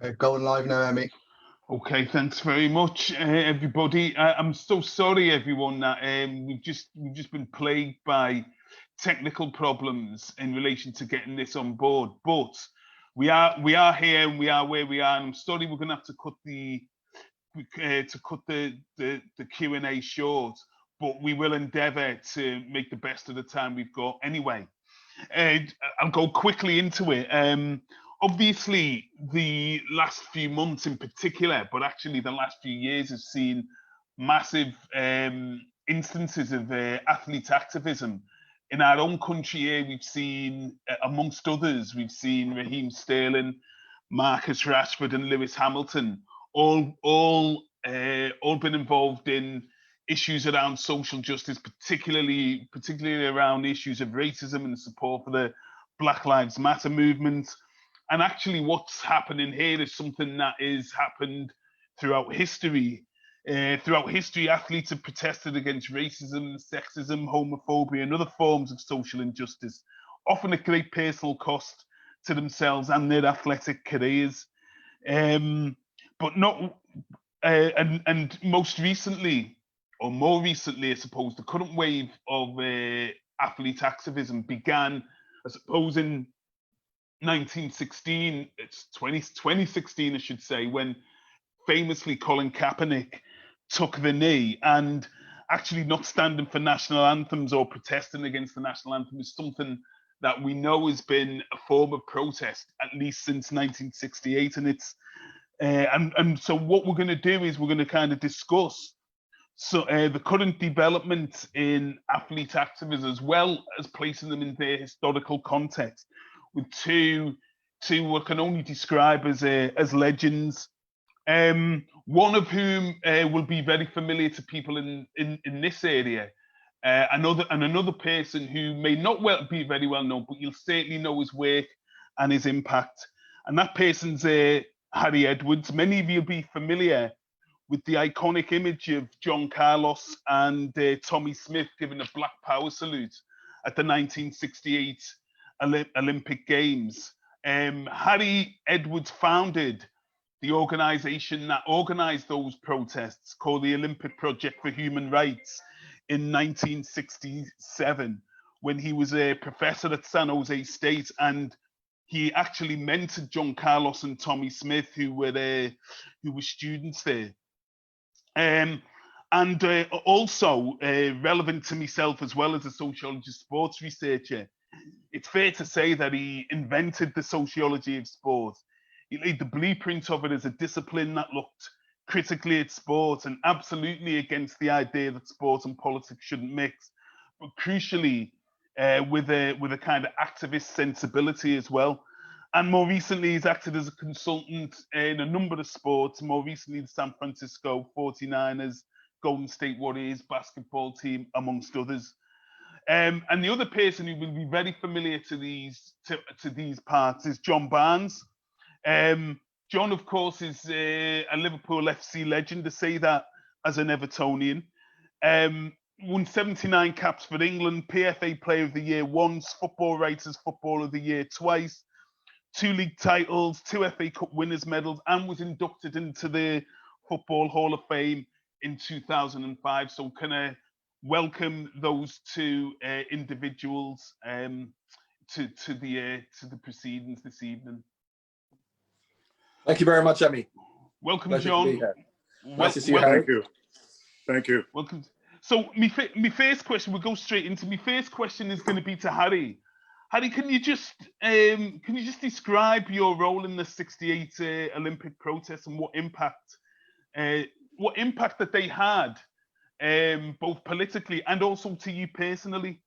Okay, going live now, Emy. Okay, thanks very much, everybody. I'm so sorry, everyone, that we've just been plagued by technical problems in relation to getting this on board. But we are here and we are where we are. And I'm sorry, we're going to have to cut the Q&A short, but we will endeavour to make the best of the time we've got anyway. I'll go quickly into it. Obviously, the last few months in particular, but actually the last few years have seen massive instances of athlete activism. In our own country here, we've seen, amongst others, we've seen Raheem Sterling, Marcus Rashford and Lewis Hamilton all been involved in issues around social justice, particularly around issues of racism and support for the Black Lives Matter movement. And actually what's happening here is something that has happened throughout history. Athletes have protested against racism, sexism, homophobia, and other forms of social injustice, often at great personal cost to themselves and their athletic careers. But not, and most recently, or more recently, I suppose, the current wave of athlete activism began, I suppose, in 1916, it's 2016, I should say, when famously Colin Kaepernick took the knee, and actually not standing for national anthems or protesting against the national anthem is something that we know has been a form of protest at least since 1968. And it's and so what we're going to do is we're going to kind of discuss the current development in athlete activism, as well as placing them in their historical context, with two what can only describe as legends. One of whom will be very familiar to people in this area. Another person who may not be very well known, but you'll certainly know his work and his impact. And that person's Harry Edwards. Many of you will be familiar with the iconic image of John Carlos and Tommy Smith giving a Black Power salute at the 1968 Olympic Games. Harry Edwards founded the organisation that organised those protests, called the Olympic Project for Human Rights, in 1967, when he was a professor at San Jose State, and he actually mentored John Carlos and Tommy Smith, who were students there. Also relevant to myself as well as a sociologist, sports researcher, it's fair to say that he invented the sociology of sport. He laid the blueprint of it as a discipline that looked critically at sport and absolutely against the idea that sport and politics shouldn't mix, but crucially with a kind of activist sensibility as well. And more recently, he's acted as a consultant in a number of sports, more recently the San Francisco 49ers, Golden State Warriors basketball team, amongst others. And the other person who will be very familiar to these parts is John Barnes. John, of course, is a Liverpool FC legend, to say that as an Evertonian. Won 79 caps for England, PFA Player of the Year once, Football Writers Footballer of the Year twice, 2 league titles, 2 FA Cup winners' medals, and was inducted into the Football Hall of Fame in 2005. So can I welcome those two individuals to the proceedings this evening. Thank you very much, Emy. Welcome, Pleasure John. Nice to see you, Harry. Thank you. Welcome. So my first question, we'll go straight into my first question is going to be to Harry. Harry, can you just describe your role in the '68 Olympic protests and what impact that they had, both politically and also to you personally?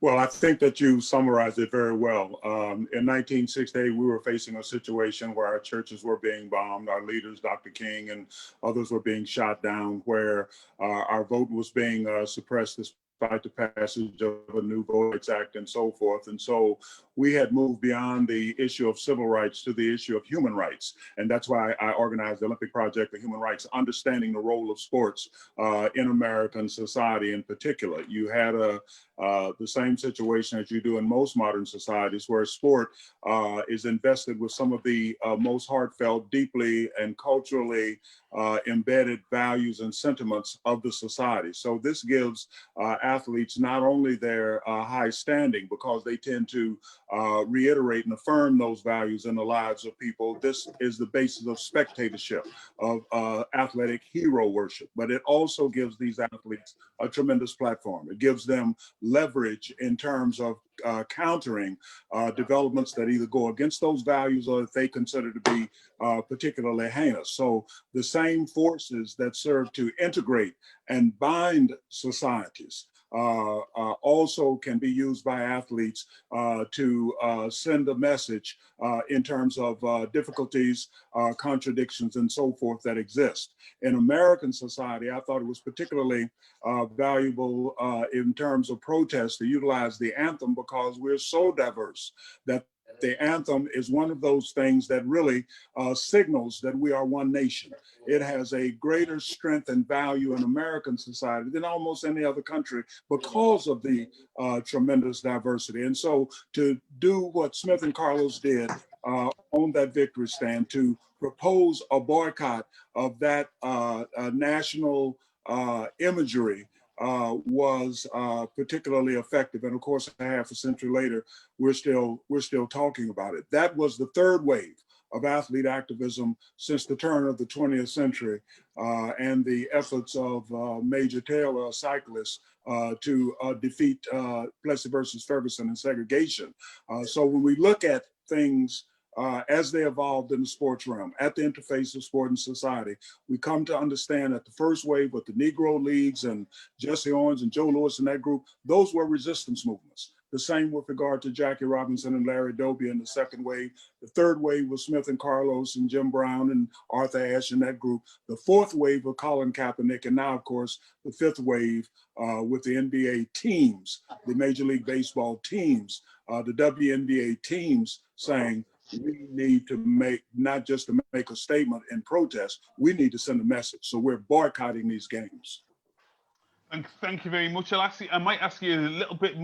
Well, I think that you summarized it very well. In 1968, we were facing a situation where our churches were being bombed, our leaders, Dr. King and others, were being shot down, where our vote was being suppressed despite the passage of a new Voting Rights Act and so forth. And so we had moved beyond the issue of civil rights to the issue of human rights. And that's why I organized the Olympic Project for Human Rights, understanding the role of sports in American society in particular. You had the same situation as you do in most modern societies, where sport is invested with some of the most heartfelt, deeply and culturally embedded values and sentiments of the society. So this gives athletes not only their high standing, because they tend to reiterate and affirm those values in the lives of people. This is the basis of spectatorship, of athletic hero worship, but it also gives these athletes a tremendous platform. It gives them leverage in terms of countering developments that either go against those values or that they consider to be particularly heinous. So the same forces that serve to integrate and bind societies also can be used by athletes to send a message in terms of difficulties, contradictions, and so forth that exist. In American society, I thought it was particularly valuable in terms of protest to utilize the anthem, because we're so diverse that the anthem is one of those things that really signals that we are one nation. It has a greater strength and value in American society than almost any other country because of the tremendous diversity. And so to do what Smith and Carlos did on that victory stand, to propose a boycott of that national imagery was particularly effective. And of course, a half a century later, we're still talking about it. That was the third wave of athlete activism since the turn of the 20th century, and the efforts of Major Taylor, a cyclist, to defeat Plessy versus Ferguson and segregation. So when we look at things as they evolved in the sports realm, at the interface of sport and society, we come to understand that the first wave with the Negro Leagues and Jesse Owens and Joe Louis and that group, those were resistance movements. The same with regard to Jackie Robinson and Larry Doby in the second wave. The third wave was Smith and Carlos and Jim Brown and Arthur Ashe and that group. The fourth wave of Colin Kaepernick, and now, of course, the fifth wave with the NBA teams, the Major League Baseball teams, the WNBA teams saying, we need to make, not just to make a statement in protest, we need to send a message. So we're boycotting these games. Thank you very much. I might ask you a little bit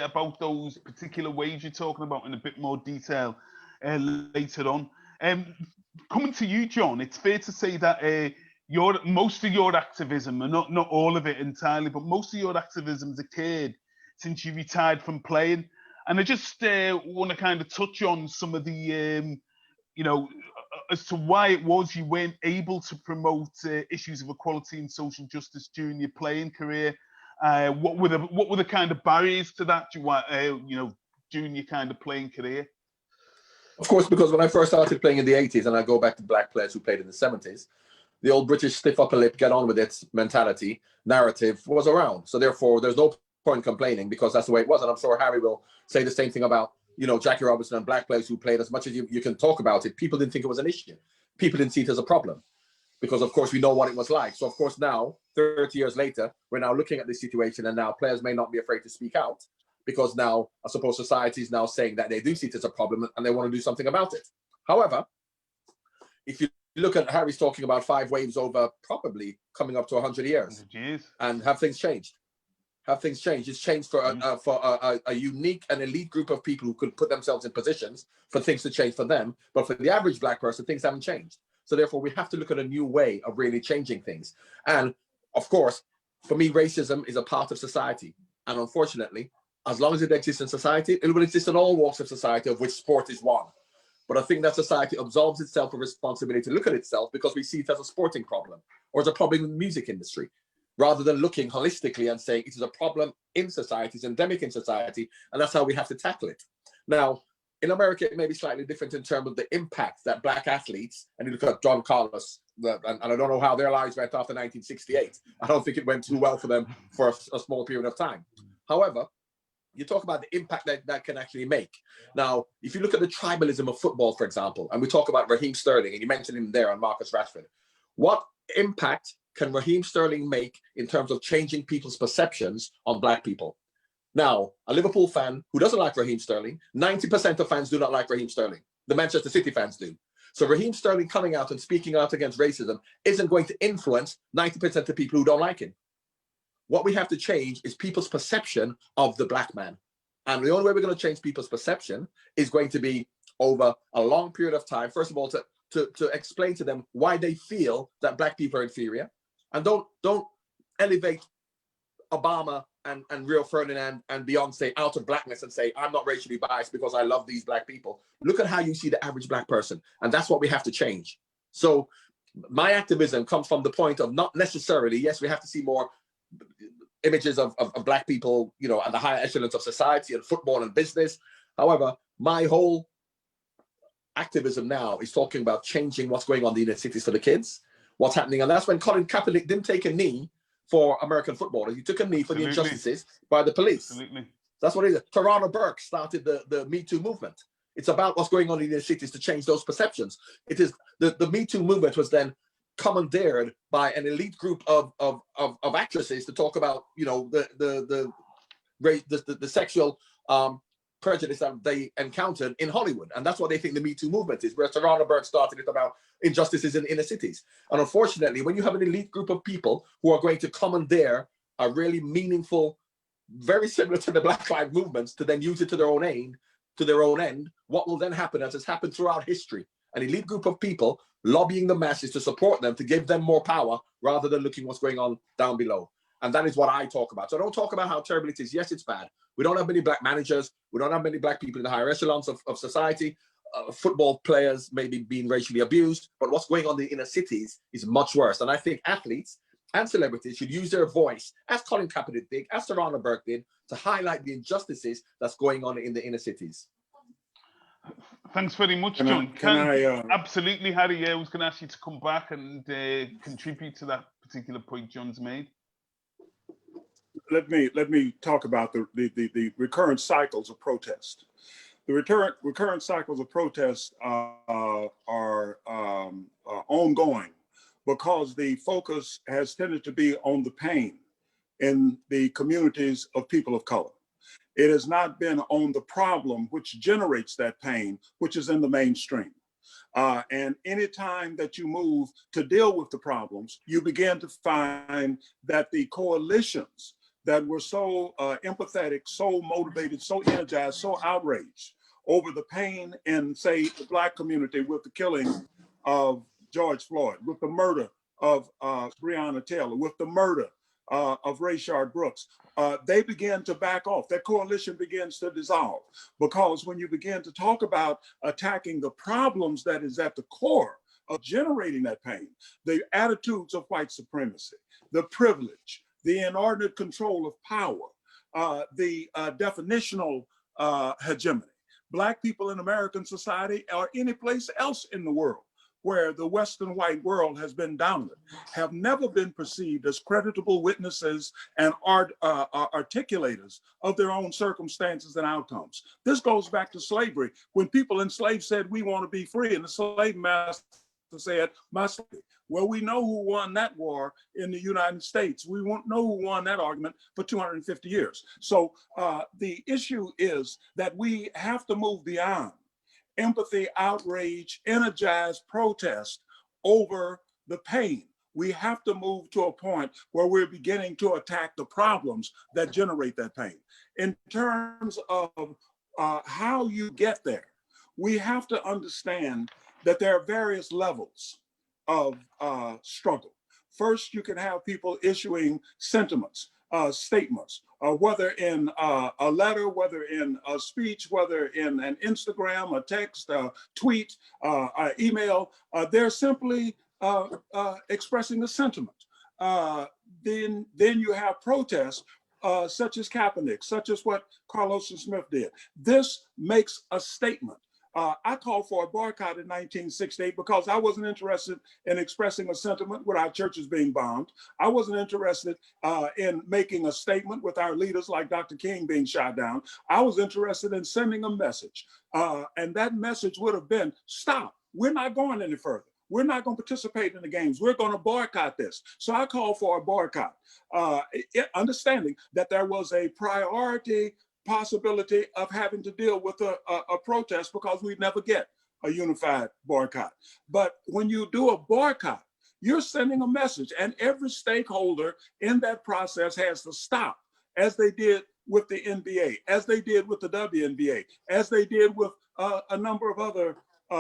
about those particular waves you're talking about in a bit more detail later on. Coming to you, John, it's fair to say that most of your activism, and not all of it entirely, but most of your activism has occurred since you retired from playing. And I just want to kind of touch on some of the, as to why it was you weren't able to promote issues of equality and social justice during your playing career. What were the kind of barriers to that, during your kind of playing career? Of course, because when I first started playing in the 80s, and I go back to black players who played in the 70s, the old British stiff upper lip, get on with it mentality, narrative was around. So therefore, there's no point complaining, because that's the way it was. And I'm sure Harry will say the same thing about, Jackie Robinson and black players who played. As much as you can talk about it, people didn't think it was an issue. People didn't see it as a problem, because of course we know what it was like. So of course now, 30 years later, we're now looking at this situation, and now players may not be afraid to speak out, because now I suppose society is now saying that they do see it as a problem and they want to do something about it. However, if you look at Harry's talking about 5 waves over probably coming up to 100 years, and have things changed? Have things changed? It's changed for a unique and elite group of people who could put themselves in positions for things to change for them. But for the average black person, things haven't changed. So therefore, we have to look at a new way of really changing things. And of course, for me, racism is a part of society. And unfortunately, as long as it exists in society, it will exist in all walks of society, of which sport is one. But I think that society absolves itself of responsibility to look at itself, because we see it as a sporting problem or as a problem in the music industry, rather than looking holistically and saying it is a problem in society, it's endemic in society, and that's how we have to tackle it. Now, in America, it may be slightly different in terms of the impact that black athletes, and you look at John Carlos, and I don't know how their lives went after 1968. I don't think it went too well for them for a small period of time. However, you talk about the impact that can actually make. Now, if you look at the tribalism of football, for example, and we talk about Raheem Sterling, and you mentioned him there on Marcus Rashford, what impact can Raheem Sterling make in terms of changing people's perceptions on black people? Now, a Liverpool fan who doesn't like Raheem Sterling, 90% of fans do not like Raheem Sterling. The Manchester City fans do. So Raheem Sterling coming out and speaking out against racism isn't going to influence 90% of people who don't like him. what we have to change is people's perception of the black man. And the only way we're going to change people's perception is going to be over a long period of time. First of all, to explain to them why they feel that black people are inferior. And don't elevate Obama and Rio Ferdinand and Beyonce out of blackness and say, I'm not racially biased because I love these black people. Look at how you see the average black person. And that's what we have to change. So my activism comes from the point of not necessarily, yes, we have to see more images of black people, you know, at the higher echelons of society and football and business. However, my whole activism now is talking about changing what's going on in the inner cities for the kids, what's happening. And that's when Colin Kaepernick didn't take a knee for American footballers. He took a knee for the injustices by the police. Absolutely. That's what it is. Tarana Burke started the Me Too movement. It's about what's going on in the cities to change those perceptions. It is the Me Too movement was then commandeered by an elite group of actresses to talk about, you know, the sexual prejudice that they encountered in Hollywood. And that's what they think the Me Too movement is, where Tarana Burke started it about injustices in inner cities. And unfortunately, when you have an elite group of people who are going to commandeer a really meaningful, very similar to the Black Lives movements, to then use it to their own end, what will then happen, as has happened throughout history, an elite group of people lobbying the masses to support them, to give them more power, rather than looking what's going on down below. And that is what I talk about. So I don't talk about how terrible it is. Yes, it's bad. We don't have many black managers. We don't have many black people in the higher echelons of society. Football players may be being racially abused, but what's going on in the inner cities is much worse. And I think athletes and celebrities should use their voice, as Colin Kaepernick did, as Tarana Burke did, to highlight the injustices that's going on in the inner cities. Thanks very much, John. Absolutely, Harry. I was going to ask you to come back and contribute to that particular point John's made. Let me talk about the recurrent cycles of protest. The recurrent cycles of protest are ongoing because the focus has tended to be on the pain in the communities of people of color. It has not been on the problem which generates that pain, which is in the mainstream. And anytime that you move to deal with the problems, you begin to find that the coalitions that were so empathetic, so motivated, so energized, so outraged over the pain in, say, the Black community with the killing of George Floyd, with the murder of Breonna Taylor, with the murder of Rayshard Brooks, they began to back off. That coalition begins to dissolve, because when you begin to talk about attacking the problems that is at the core of generating that pain, the attitudes of white supremacy, the privilege, the inordinate control of power, the definitional hegemony. Black people in American society or any place else in the world where the Western white world has been dominant have never been perceived as creditable witnesses and articulators of their own circumstances and outcomes. This goes back to slavery, when people enslaved said, we want to be free, and the slave master said, my slave. Well, we know who won that war in the United States. We won't know who won that argument for 250 years. So the issue is that we have to move beyond empathy, outrage, energized protest over the pain. We have to move to a point where we're beginning to attack the problems that generate that pain. In terms of how you get there, we have to understand that there are various levels of struggle. First, you can have people issuing sentiments, statements, whether in a letter, whether in a speech, whether in an Instagram, a text, a tweet, an email. They're simply expressing a sentiment. Then you have protests such as Kaepernick, such as what Carlos and Smith did. This makes a statement. I called for a boycott in 1968 because I wasn't interested in expressing a sentiment with our churches being bombed. I wasn't interested in making a statement with our leaders like Dr. King being shot down. I was interested in sending a message. And that message would have been, stop, we're not going any further. We're not going to participate in the games. We're going to boycott this. So I called for a boycott, understanding that there was a priority possibility of having to deal with a protest because we'd never get a unified boycott. But when you do a boycott, you're sending a message, and every stakeholder in that process has to stop, as they did with the NBA, as they did with the WNBA, as they did with a number of other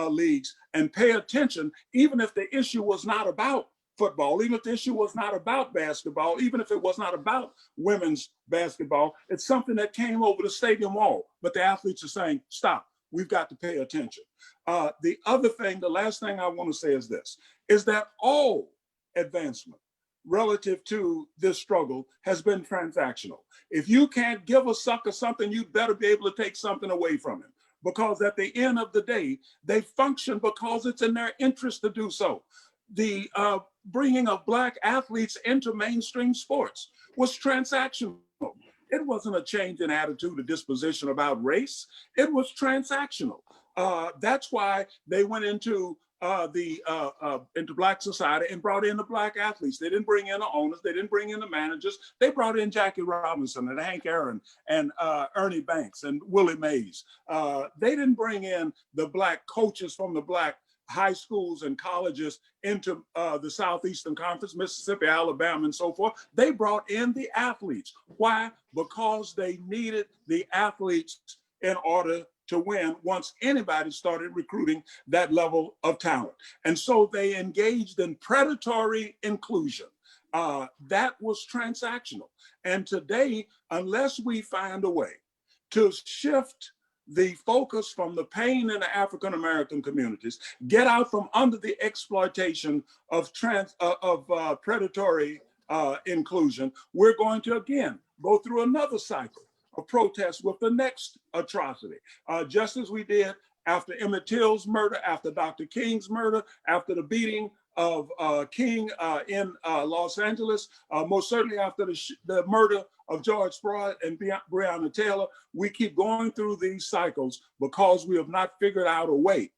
leagues, and pay attention, even if the issue was not about football, even if the issue was not about basketball, even if it was not about women's basketball. It's something that came over the stadium wall, but the athletes are saying, stop, we've got to pay attention. The other thing, the last thing I want to say is this, is that all advancement relative to this struggle has been transactional. If you can't give a sucker something, you better be able to take something away from him. Because at the end of the day, they function because it's in their interest to do so. The bringing of Black athletes into mainstream sports was transactional. It wasn't a change in attitude or disposition about race. It was transactional. That's why they went into Black society and brought in the Black athletes. They didn't bring in the owners. They didn't bring in the managers. They brought in Jackie Robinson and Hank Aaron and Ernie Banks and Willie Mays. They didn't bring in the Black coaches from the Black high schools and colleges into the Southeastern Conference, Mississippi, Alabama, and so forth. They brought in the athletes. Why? Because they needed the athletes in order to win once anybody started recruiting that level of talent. And so they engaged in predatory inclusion. That was transactional. And today, unless we find a way to shift the focus from the pain in the African-American communities, get out from under the exploitation of predatory inclusion, we're going to again go through another cycle of protest with the next atrocity. Just as we did after Emmett Till's murder, after Dr. King's murder, after the beating of King in Los Angeles, most certainly after the murder of George Floyd and Breonna Taylor, we keep going through these cycles because we have not figured out a way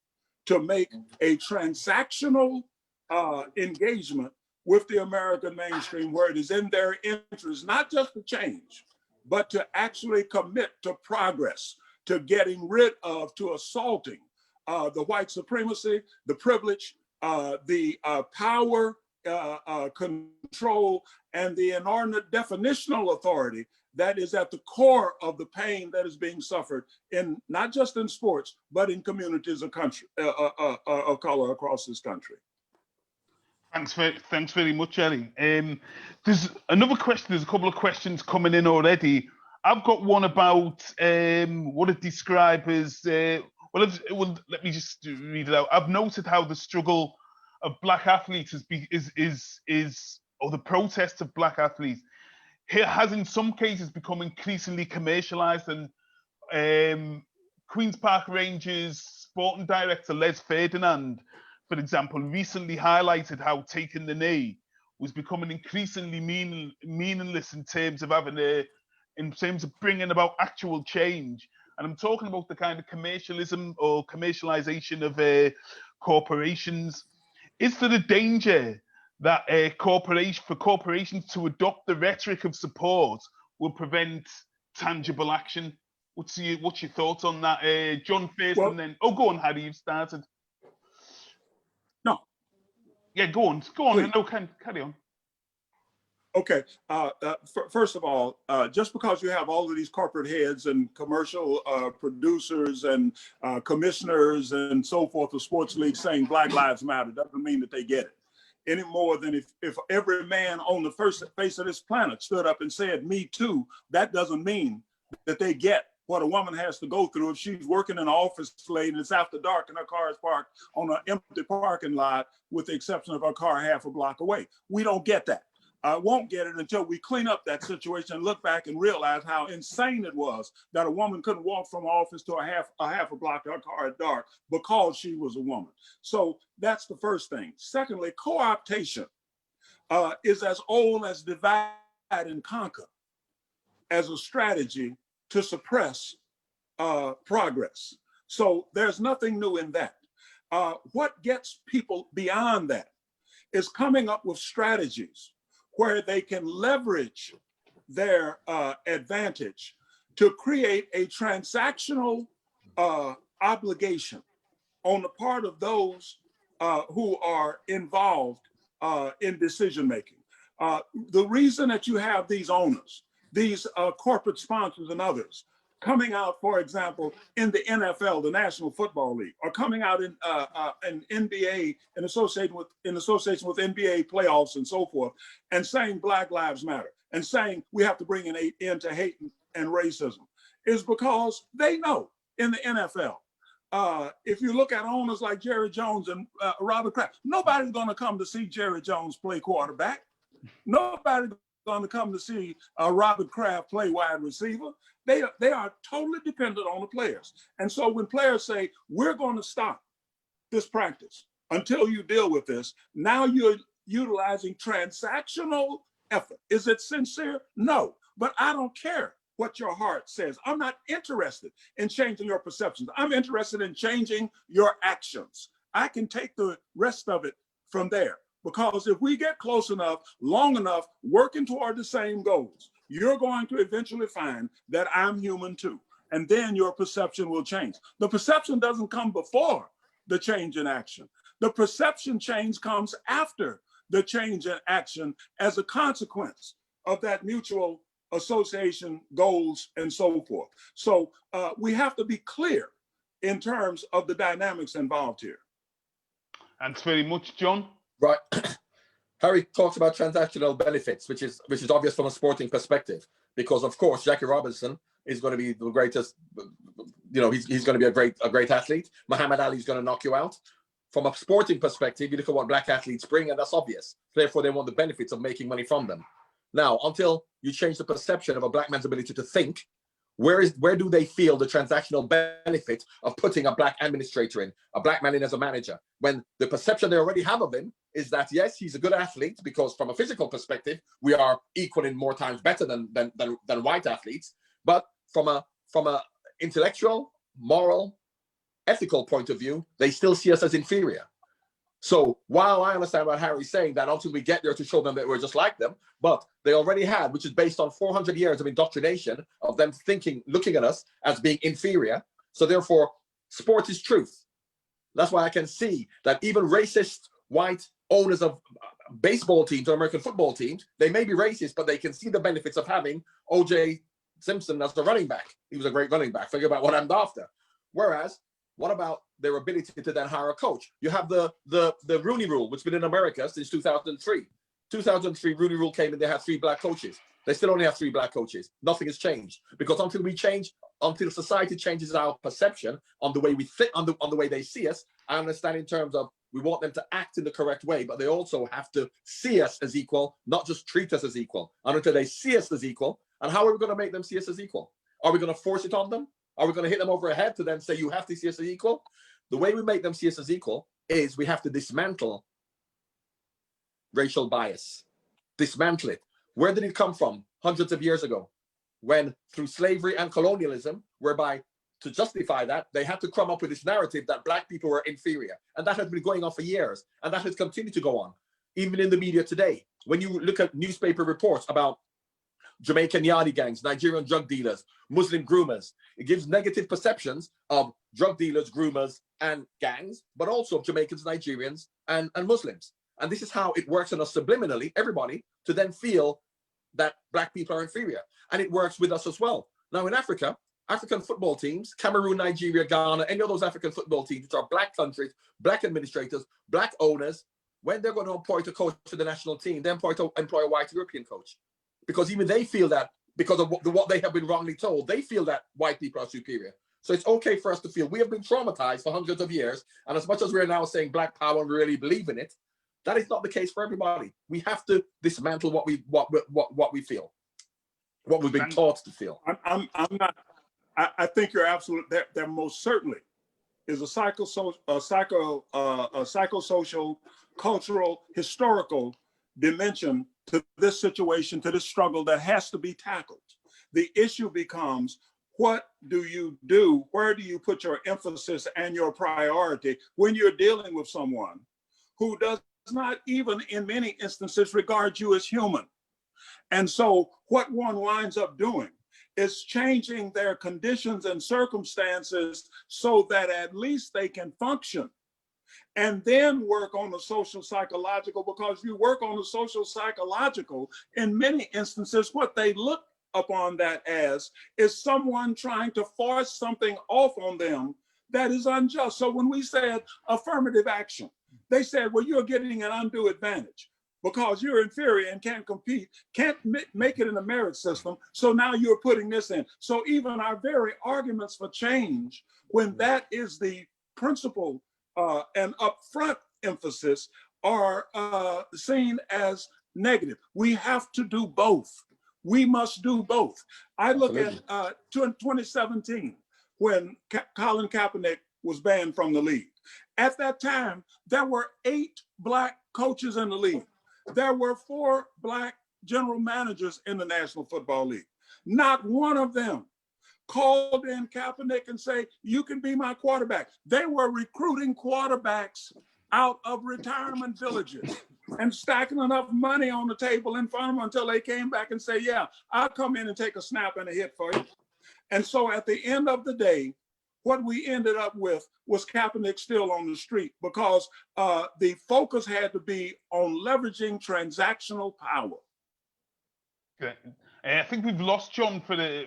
to make a transactional engagement with the American mainstream where it is in their interest, not just to change, but to actually commit to progress, to getting rid of, to assaulting the white supremacy, the privilege, the power, control, and the inordinate definitional authority that is at the core of the pain that is being suffered in not just in sports, but in communities of color across this country. Thanks very much, Ellie. There's another question. There's a couple of questions coming in already. I've got one about what it describes as. Let me just read it out. I've noted how the struggle of Black athletes or the protest of Black athletes has in some cases become increasingly commercialized, and Queen's Park Rangers sporting director Les Ferdinand, for example, recently highlighted how taking the knee was becoming increasingly meaningless in terms of bringing about actual change. And I'm talking about the kind of commercialism or commercialization of corporations. Is there a danger that for corporations to adopt the rhetoric of support will prevent tangible action? What's your thoughts on that? John first, and then go on, Harry. You've started. No. Yeah, go on. Please. No, carry on. Okay. First of all, just because you have all of these corporate heads and commercial producers and commissioners and so forth of sports leagues saying Black Lives Matter doesn't mean that they get it. Any more than if every man on the face of this planet stood up and said, "Me too," that doesn't mean that they get what a woman has to go through if she's working in an office late and it's after dark and her car is parked on an empty parking lot with the exception of her car half a block away. We don't get that. Won't get it until we clean up that situation and look back and realize how insane it was that a woman couldn't walk from office to a half a block to her car at dark because she was a woman. So that's the first thing. Secondly, co-optation is as old as divide and conquer as a strategy to suppress progress. So there's nothing new in that. What gets people beyond that is coming up with strategies where they can leverage their advantage to create a transactional obligation on the part of those who are involved in decision making. The reason that you have these owners, these corporate sponsors and others coming out, for example, in the NFL, the National Football League, or coming out in NBA in association with NBA playoffs and so forth, and saying Black Lives Matter and saying we have to bring an end to hate and racism, is because they know in the NFL, if you look at owners like Jerry Jones and Robert Kraft, nobody's going to come to see Jerry Jones play quarterback. Nobody's going to come to see Robert Kraft play wide receiver. They are totally dependent on the players. And so when players say, we're going to stop this practice until you deal with this, now you're utilizing transactional effort. Is it sincere? No, but I don't care what your heart says. I'm not interested in changing your perceptions. I'm interested in changing your actions. I can take the rest of it from there, because if we get close enough, long enough, working toward the same goals, you're going to eventually find that I'm human too. And then your perception will change. The perception doesn't come before the change in action. The perception change comes after the change in action as a consequence of that mutual association, goals, and so forth. So we have to be clear in terms of the dynamics involved here. Thanks very much, John. Right. Harry talks about transactional benefits, which is obvious from a sporting perspective, because of course Jackie Robinson is going to be the greatest. You know, he's going to be a great athlete. Muhammad Ali is going to knock you out. From a sporting perspective, you look at what black athletes bring, and that's obvious. Therefore, they want the benefits of making money from them. Now, until you change the perception of a black man's ability to think, where do they feel the transactional benefit of putting a black administrator in, a black man in as a manager, when the perception they already have of him is that, yes, he's a good athlete, because from a physical perspective, we are equal in more times better than white athletes. But from a intellectual, moral, ethical point of view, they still see us as inferior. So while I understand what Harry's saying, that until we get there to show them that we're just like them, but they already had, which is based on 400 years of indoctrination of them thinking, looking at us as being inferior. So therefore, sport is truth. That's why I can see that even racist white owners of baseball teams or American football teams, they may be racist, but they can see the benefits of having O.J. Simpson as the running back. He was a great running back. Think about what I'm after. Whereas, what about their ability to then hire a coach? You have the Rooney Rule, which has been in America since 2003. 2003, Rooney Rule came in, they had 3 black coaches. They still only have 3 black coaches. Nothing has changed, because until society changes our perception on the way we think, on the way they see us, I understand in terms of we want them to act in the correct way, but they also have to see us as equal, not just treat us as equal. And until they see us as equal, and how are we going to make them see us as equal? Are we going to force it on them? Are we going to hit them over the head to then say, you have to see us as equal? The way we make them see us as equal is we have to dismantle racial bias. Dismantle it. Where did it come from? Hundreds of years ago, when through slavery and colonialism, whereby to justify that, they had to come up with this narrative that black people were inferior. And that has been going on for years. And that has continued to go on, even in the media today. When you look at newspaper reports about Jamaican yardie gangs, Nigerian drug dealers, Muslim groomers, it gives negative perceptions of drug dealers, groomers, and gangs, but also of Jamaicans, Nigerians, and Muslims. And this is how it works on us subliminally, everybody, to then feel that black people are inferior. And it works with us as well. Now in Africa, African football teams, Cameroon, Nigeria, Ghana, any of those African football teams, which are black countries, black administrators, black owners, when they're going to appoint a coach for the national team, they employ a white European coach. Because even they feel that, because of what they have been wrongly told, they feel that white people are superior. So it's okay for us to feel we have been traumatized for hundreds of years. And as much as we're now saying black power and we really believe in it, that is not the case for everybody. We have to dismantle what we feel, what we've been taught to feel. I'm not. I think you're absolute. There most certainly is a psychosocial, cultural, historical dimension to this situation, to this struggle that has to be tackled. The issue becomes, what do you do? Where do you put your emphasis and your priority when you're dealing with someone who does not even in many instances regard you as human? And so what one winds up doing is changing their conditions and circumstances so that at least they can function. and then work on the social psychological, because you work on the social psychological, in many instances, what they look upon that as is someone trying to force something off on them that is unjust. So when we said affirmative action, they said, well, you're getting an undue advantage because you're inferior and can't compete, can't make it in the merit system. So now you're putting this in. So even our very arguments for change, when that is the principle and upfront emphasis, are seen as negative. We have to do both. We must do both. I look at 2017, when Colin Kaepernick was banned from the league. At that time, there were 8 Black coaches in the league. There were 4 Black general managers in the National Football League. Not one of them called in Kaepernick and say, you can be my quarterback. They were recruiting quarterbacks out of retirement villages and stacking enough money on the table in front of them until they came back and say, yeah, I'll come in and take a snap and a hit for you. And so at the end of the day, what we ended up with was Kaepernick still on the street, because the focus had to be on leveraging transactional power. Okay. I think we've lost John for the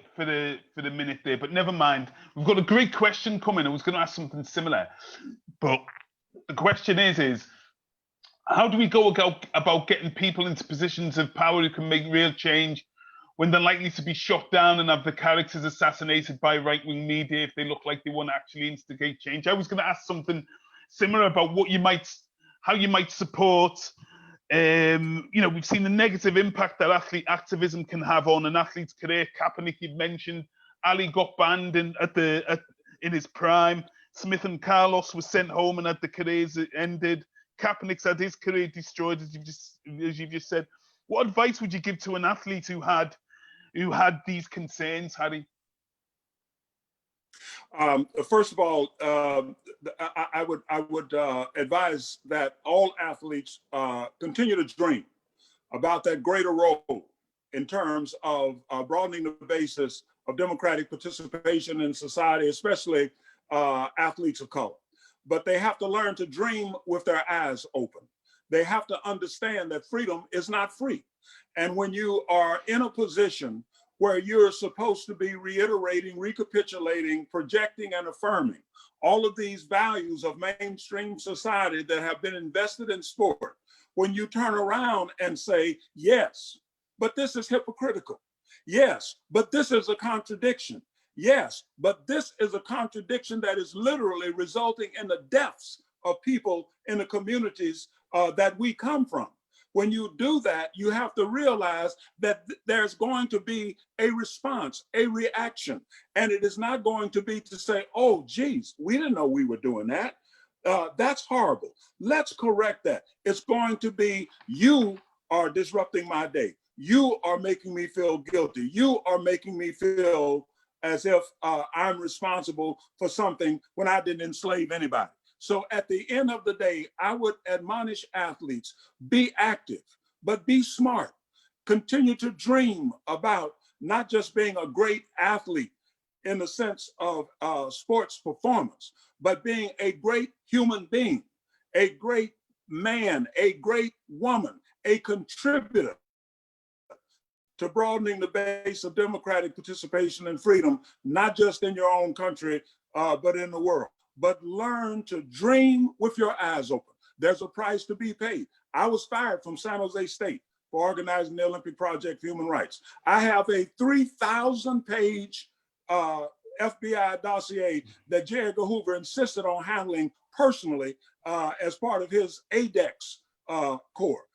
minute there, but never mind. We've got a great question coming. I was going to ask something similar, but the question is how do we go about getting people into positions of power who can make real change when they're likely to be shot down and have their characters assassinated by right-wing media if they look like they want to actually instigate change? I was going to ask something similar about how you might support. We've seen the negative impact that athlete activism can have on an athlete's career. Kaepernick, you've mentioned, Ali got banned in his prime. Smith and Carlos was sent home and had the careers ended. Kaepernick's had his career destroyed, as you've just said. What advice would you give to an athlete who had these concerns, Harry? First of all, I would advise that all athletes continue to dream about that greater role in terms of broadening the basis of democratic participation in society, especially athletes of color. But they have to learn to dream with their eyes open. They have to understand that freedom is not free. And when you are in a position where you're supposed to be reiterating, recapitulating, projecting, and affirming all of these values of mainstream society that have been invested in sport, when you turn around and say, yes, but this is hypocritical. Yes, but this is a contradiction. Yes, but this is a contradiction that is literally resulting in the deaths of people in the communities that we come from. When you do that, you have to realize that there's going to be a response, a reaction. And it is not going to be to say, oh, geez, we didn't know we were doing that. That's horrible. Let's correct that. It's going to be, you are disrupting my day. You are making me feel guilty. You are making me feel as if I'm responsible for something when I didn't enslave anybody. So at the end of the day, I would admonish athletes, be active, but be smart. Continue to dream about not just being a great athlete in the sense of sports performance, but being a great human being, a great man, a great woman, a contributor to broadening the base of democratic participation and freedom, not just in your own country, but in the world. But learn to dream with your eyes open. There's a price to be paid. I was fired from San Jose State for organizing the Olympic Project for Human Rights. I have a 3,000-page FBI dossier that J. Edgar Hoover insisted on handling personally as part of his ADEX corps.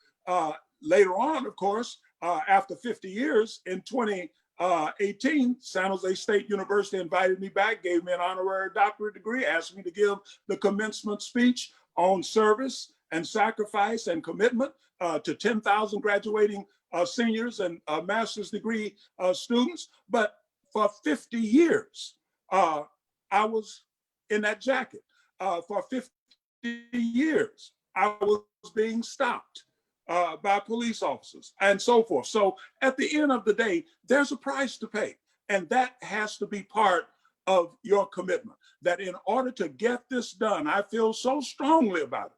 Later on, of course, after 50 years, in 2018, San Jose State University invited me back, gave me an honorary doctorate degree, asked me to give the commencement speech on service and sacrifice and commitment to 10,000 graduating seniors and master's degree students. But for 50 years, I was in that jacket. For 50 years, I was being stopped by police officers and so forth. So at the end of the day, there's a price to pay. And that has to be part of your commitment, that in order to get this done, I feel so strongly about it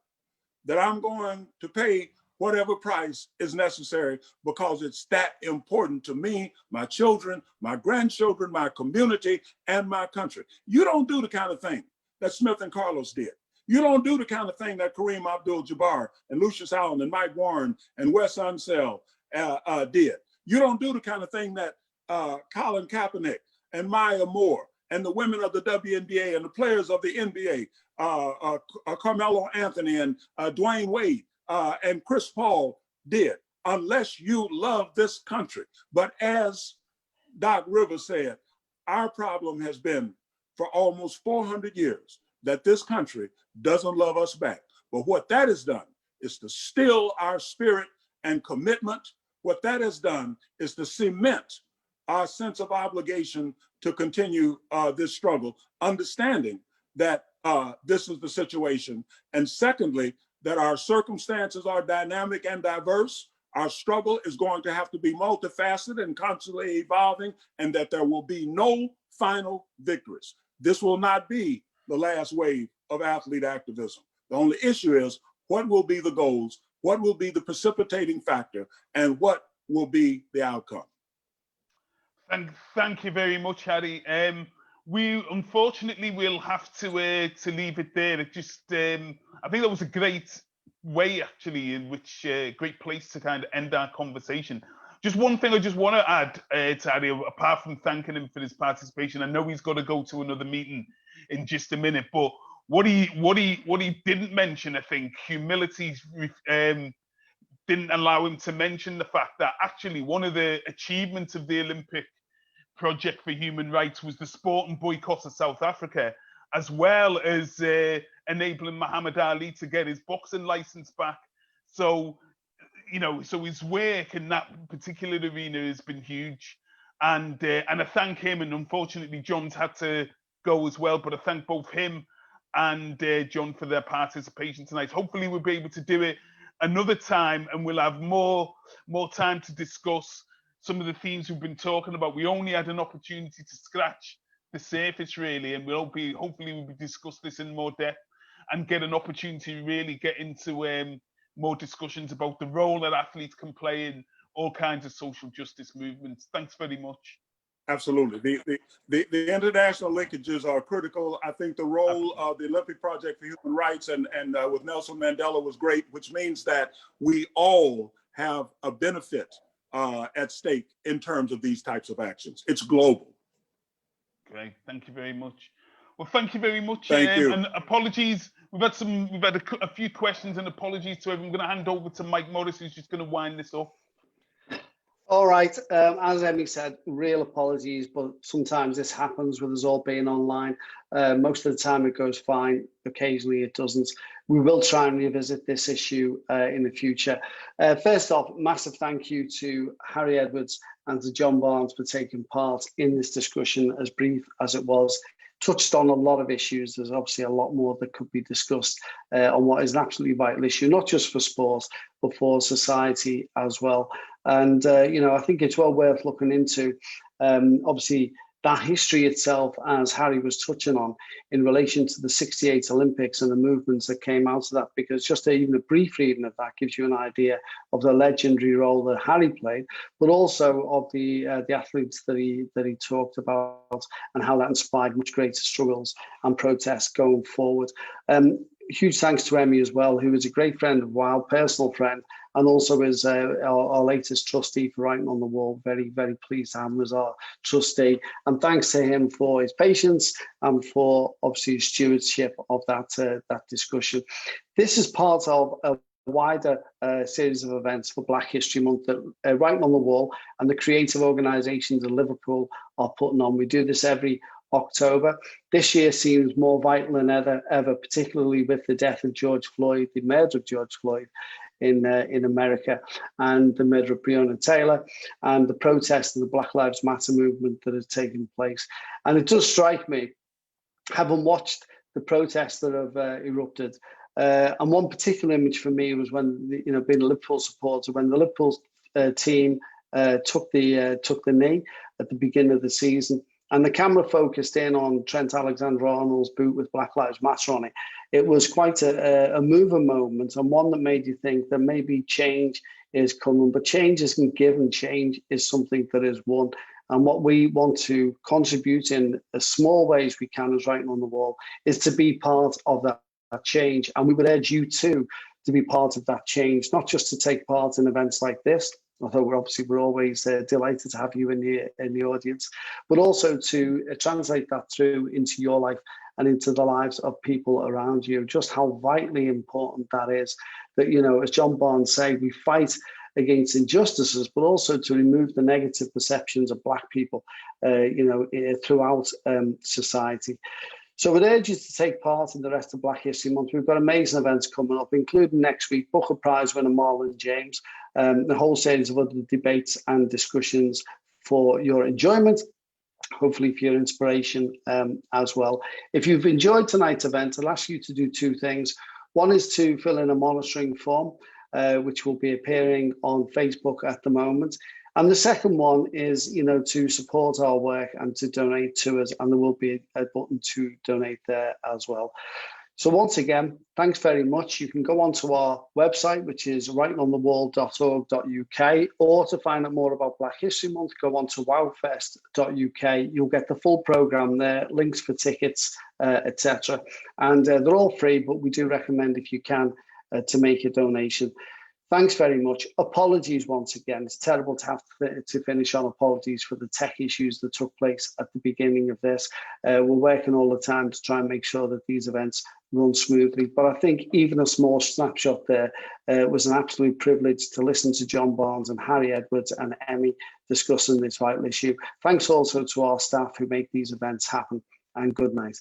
that I'm going to pay whatever price is necessary, because it's that important to me, my children, my grandchildren, my community, and my country. You don't do the kind of thing that Smith and Carlos did. You don't do the kind of thing that Kareem Abdul-Jabbar and Lucius Allen and Mike Warren and Wes Unseld did. You don't do the kind of thing that Colin Kaepernick and Maya Moore and the women of the WNBA and the players of the NBA, Carmelo Anthony and Dwayne Wade and Chris Paul did, unless you love this country. But as Doc Rivers said, our problem has been for almost 400 years that this country doesn't love us back. But what that has done is to still our spirit and commitment. What that has done is to cement our sense of obligation to continue this struggle, understanding that this is the situation. And secondly, that our circumstances are dynamic and diverse. Our struggle is going to have to be multifaceted and constantly evolving, and that there will be no final victories. This will not be the last wave of athlete activism. The only issue is, what will be the goals, what will be the precipitating factor, and what will be the outcome? Thank you very much, Harry. We unfortunately will have to leave it there. It just I think that was a great way, actually, in which great place to kind of end our conversation. Just one thing I just want to add to Harry, apart from thanking him for his participation. I know he's got to go to another meeting in just a minute, but what he didn't mention, I think, humility didn't allow him to mention the fact that actually one of the achievements of the Olympic Project for Human Rights was the sport and boycott of South Africa, as well as enabling Muhammad Ali to get his boxing license back. So, so his work in that particular arena has been huge. And I thank him, and unfortunately John's had to go as well, but I thank both him and John for their participation tonight. Hopefully we'll be able to do it another time, and we'll have more time to discuss some of the themes we've been talking about. We only had an opportunity to scratch the surface, really, and hopefully we'll discuss this in more depth and get an opportunity to really get into more discussions about the role that athletes can play in all kinds of social justice movements. Thanks very much. Absolutely. The international linkages are critical. I think the role of the Olympic Project for Human Rights and with Nelson Mandela was great, which means that we all have a benefit at stake in terms of these types of actions. It's global. Great. Thank you very much. Well, thank you very much. Thank you. And apologies. We've had a few questions, and apologies to everyone. I'm going to hand over to Mike Morris, who's just going to wind this up. All right, as Emy said, real apologies, but sometimes this happens with us all being online. Most of the time it goes fine, occasionally it doesn't. We will try and revisit this issue in the future. First off, massive thank you to Harry Edwards and to John Barnes for taking part in this discussion, as brief as it was. Touched on a lot of issues. There's obviously a lot more that could be discussed on what is an absolutely vital issue, not just for sports, but for society as well. And, I think it's well worth looking into. Obviously, that history itself, as Harry was touching on, in relation to the '68 Olympics and the movements that came out of that, because just even a brief reading of that gives you an idea of the legendary role that Harry played, but also of the athletes that he talked about and how that inspired much greater struggles and protests going forward. Huge thanks to Emy as well, who is a great friend of WoW, personal friend, and also is our latest trustee for Writing on the Wall. Very, very pleased to have him as our trustee. And thanks to him for his patience and for obviously his stewardship of that discussion. This is part of a wider series of events for Black History Month that Writing on the Wall and the creative organisations in Liverpool are putting on. We do this every October. This year seems more vital than ever, particularly with the death of George Floyd, the murder of George Floyd in America, and the murder of Breonna Taylor, and the protest of the Black Lives Matter movement that has taken place. And it does strike me, having watched the protests that have erupted, and one particular image for me was when, being a Liverpool supporter, when the Liverpool team took the knee at the beginning of the season. and the camera focused in on Trent Alexander-Arnold's boot with Black Lives Matter on it. It was quite a mover moment, and one that made you think that maybe change is coming, but change isn't given. Change is something that is won. And what we want to contribute in as small way as we can as Writing on the Wall is to be part of that change. And we would urge you too to be part of that change, not just to take part in events like this, although we're always delighted to have you in the audience, but also to translate that through into your life and into the lives of people around you. Just how vitally important that is. That, you know, as John Barnes said, we fight against injustices, but also to remove the negative perceptions of Black people, throughout society. So we'd urge you to take part in the rest of Black History Month. We've got amazing events coming up, including next week, Booker Prize winner Marlon James, the whole series of other debates and discussions for your enjoyment, hopefully for your inspiration as well. If you've enjoyed tonight's event, I'll ask you to do two things. One is to fill in a monitoring form, which will be appearing on Facebook at the moment. And the second one is, to support our work and to donate to us. And there will be a button to donate there as well. So once again, thanks very much. You can go onto our website, which is writingonthewall.org.uk, or to find out more about Black History Month, go on to wowfest.uk. You'll get the full programme there, links for tickets, etc. And they're all free, but we do recommend, if you can, to make a donation. Thanks very much. Apologies once again. It's terrible to have to finish on apologies for the tech issues that took place at the beginning of this. We're working all the time to try and make sure that these events run smoothly. But I think even a small snapshot there was an absolute privilege to listen to John Barnes and Harry Edwards and Emy discussing this vital issue. Thanks also to our staff who make these events happen, and good night.